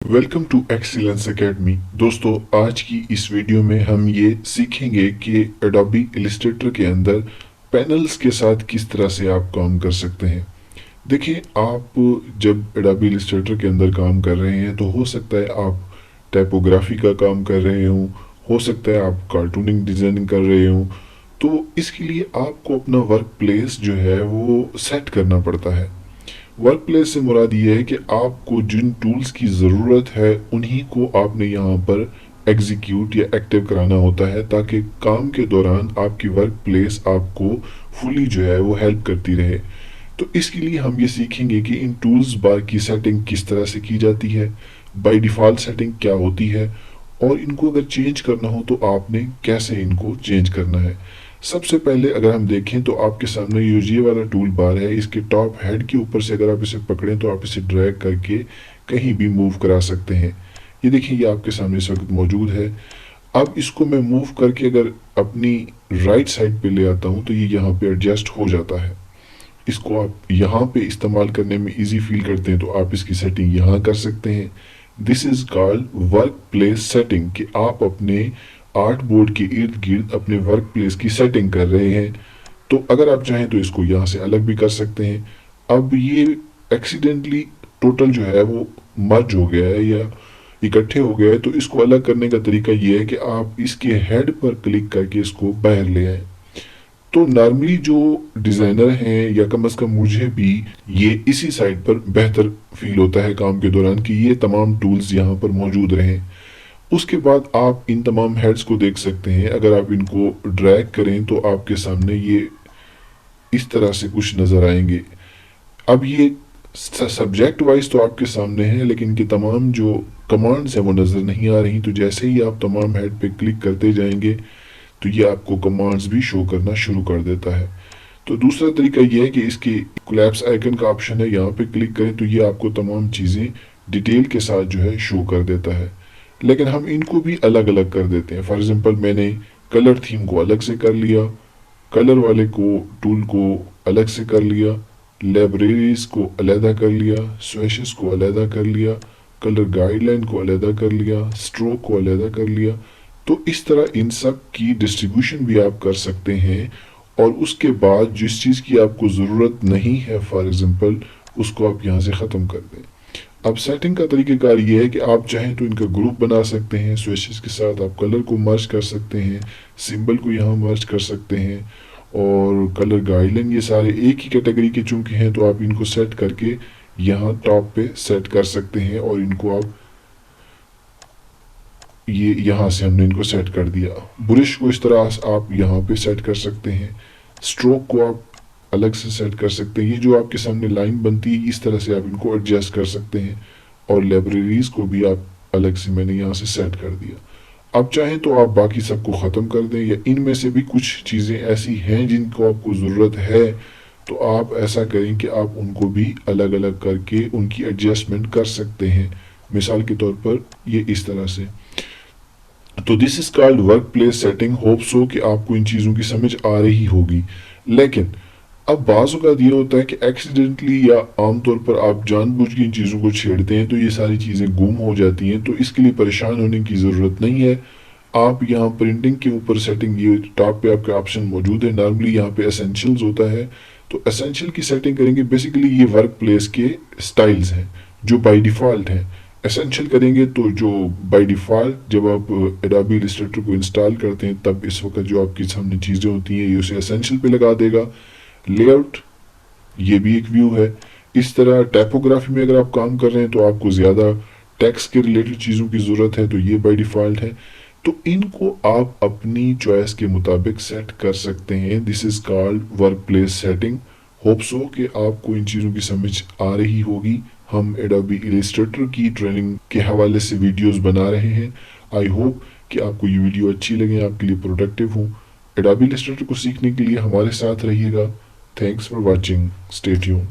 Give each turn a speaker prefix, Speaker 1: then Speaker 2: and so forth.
Speaker 1: Welcome to excellence academy. दोस्तों, आज की इस वीडियो में हम ये सीखेंगे कि एडोबी इलस्ट्रेटर के अंदर पैनल्स के साथ किस तरह से आप काम कर सकते हैं। देखिए, आप जब एडोबी इलस्ट्रेटर के अंदर काम कर रहे हैं तो हो सकता है आप टाइपोग्राफी का काम कर रहे हो सकता है आप कार्टूनिंग डिजाइनिंग कर रहे हो। तो इसके लिए आपको अपना वर्क प्लेस जो है वो सेट करना पड़ता है। वर्क प्लेस से मुराद ये है कि आपको जिन टूल्स की ज़रूरत है उन्हीं को आपने यहाँ पर एग्जीक्यूट या एक्टिव कराना होता है, ताकि काम के दौरान आपकी वर्क प्लेस आपको फुली जो है वो हेल्प करती रहे। तो इसके लिए हम ये सीखेंगे कि इन टूल्स बार की सेटिंग किस तरह से की जाती है, बाय डिफ़ॉल्ट सेटिंग क्या होती है, और इनको अगर चेंज करना हो तो आपने कैसे इनको चेंज करना है। सबसे पहले अगर हम देखें तो आपके सामने ये वाला टूल बार है। इसके टॉप हेड के ऊपर से अगर आप इसे पकड़ें तो आप इसे ड्रैग करके कहीं भी मूव करा सकते हैं। ये देखिए, ये आपके सामने इस वक्त मौजूद है। अब इसको मैं मूव करके अगर अपनी राइट साइड पे ले आता हूँ तो ये यहाँ पे एडजस्ट हो जाता है। इसको आप यहाँ पे इस्तेमाल करने में इजी फील करते हैं तो आप इसकी सेटिंग यहाँ कर सकते हैं। This is called work place setting, कि आप अपने आर्ट बोर्ड के इर्द गिर्द अपने वर्क प्लेस की सेटिंग कर रहे हैं। तो अगर आप चाहें तो इसको यहाँ से अलग भी कर सकते हैं। अब ये एक्सीडेंटली टोटल जो है वो मर्ज हो गया है या इकट्ठे हो गया है, तो इसको अलग करने का तरीका ये है कि आप इसके हेड पर क्लिक करके इसको बाहर ले आए। तो नॉर्मली जो डिज़ाइनर हैं, या कम अज़ कम मुझे भी ये इसी साइड पर बेहतर फील होता है काम के दौरान कि ये तमाम टूल्स यहाँ पर मौजूद रहें। उसके बाद आप इन तमाम हेड्स को देख सकते हैं। अगर आप इनको ड्रैग करें तो आपके सामने ये इस तरह से कुछ नज़र आएंगे। अब ये सब्जेक्ट वाइज तो आपके सामने है, लेकिन इनके तमाम जो कमांड्स हैं वो नज़र नहीं आ रही। तो जैसे ही आप तमाम हेड पे क्लिक करते जाएंगे तो ये आपको कमांड्स भी शो करना शुरू कर देता है। तो दूसरा तरीका ये है कि इसके कोलैप्स आइकन का ऑप्शन है, यहाँ पे क्लिक करें तो ये आपको तमाम चीज़ें डिटेल के साथ जो है शो कर देता है। लेकिन हम इनको भी अलग अलग कर देते हैं। फॉर एग्जांपल, मैंने कलर थीम को अलग से कर लिया, कलर वाले को टूल को अलग से कर लिया, लाइब्रेरीज को अलहदा कर लिया, स्वेशेस को अलहदा कर लिया, कलर गाइडलाइन को अलहदा कर लिया, स्ट्रोक को अलहदा कर लिया। तो इस तरह इन सब की डिस्ट्रीब्यूशन भी आप कर सकते हैं, और उसके बाद जिस चीज़ की आपको ज़रूरत नहीं है, फॉर एग्जांपल, उसको आप यहाँ से ख़त्म कर दें। अब सेटिंग का तरीक़ेकार ये है कि आप चाहें तो इनका ग्रुप बना सकते हैं, स्विचेस के साथ आप कलर को मर्ज कर सकते हैं, सिंबल को यहाँ मर्ज कर सकते हैं, और कलर गाइडलाइन ये सारे एक ही कैटेगरी के चूंकि हैं तो आप इनको सेट करके यहाँ टॉप पे सेट कर सकते हैं, और इनको आप ये यहाँ से हमने इनको सेट कर दिया। ब्रश को इस तरह आप यहाँ पे सेट कर सकते हैं, स्ट्रोक को आप अलग से सेट कर सकते हैं। ये जो आपके सामने लाइन बनती है इस तरह से आप इनको एडजस्ट कर सकते हैं, और लाइब्रेरीज को भी आप अलग से मैंने यहाँ से सेट कर दिया। अब चाहें तो आप बाकी सबको ख़त्म कर दें, या इनमें से भी कुछ चीज़ें ऐसी हैं जिनको आपको ज़रूरत है तो आप ऐसा करें कि आप उनको भी अलग अलग करके उनकी एडजस्टमेंट कर सकते हैं। मिसाल के तौर पर ये इस तरह से। तो this is called work place setting. Hope so कि आपको इन चीज़ों की समझ आ रही होगी। लेकिन अब बाज़ औक़ात ये होता है कि एक्सीडेंटली या आमतौर पर आप जानबूझ के इन चीज़ों को छेड़ते हैं तो ये सारी चीज़ें गुम हो जाती हैं। तो इसके लिए परेशान होने की ज़रूरत नहीं है। आप यहाँ प्रिंटिंग के ऊपर सेटिंग, ये टॉप पे आपका ऑप्शन मौजूद है। नॉर्मली यहाँ पे एसेंशियल्स होता है, तो एसेंशियल की सेटिंग करेंगे। बेसिकली ये वर्क प्लेस के स्टाइल्स हैं जो बाई डिफ़ॉल्ट हैं। एसेंशियल करेंगे तो जो बाय डिफ़ॉल्ट जब आप एडोबी इलस्ट्रेटर को इंस्टॉल करते हैं तब इस वक्त जो आपके सामने चीज़ें होती हैं ये उसे एसेंशियल पे लगा देगा। लेआउट, ये भी एक व्यू है। इस तरह टाइपोग्राफी में अगर आप काम कर रहे हैं तो आपको ज़्यादा टेक्स्ट के रिलेटेड चीज़ों की ज़रूरत है, तो ये बाय डिफ़ॉल्ट है। तो इनको आप अपनी चॉइस के मुताबिक सेट कर सकते हैं। This is called work place setting. Hope so कि आपको इन चीज़ों की समझ आ रही होगी। हम एडोबी इलस्ट्रेटर की ट्रेनिंग के हवाले से वीडियोस बना रहे हैं। आई होप कि आपको ये वीडियो अच्छी लगे, आपके लिए प्रोडक्टिव हो। एडोबी इलस्ट्रेटर को सीखने के लिए हमारे साथ रहिएगा। Thanks for watching. Stay tuned.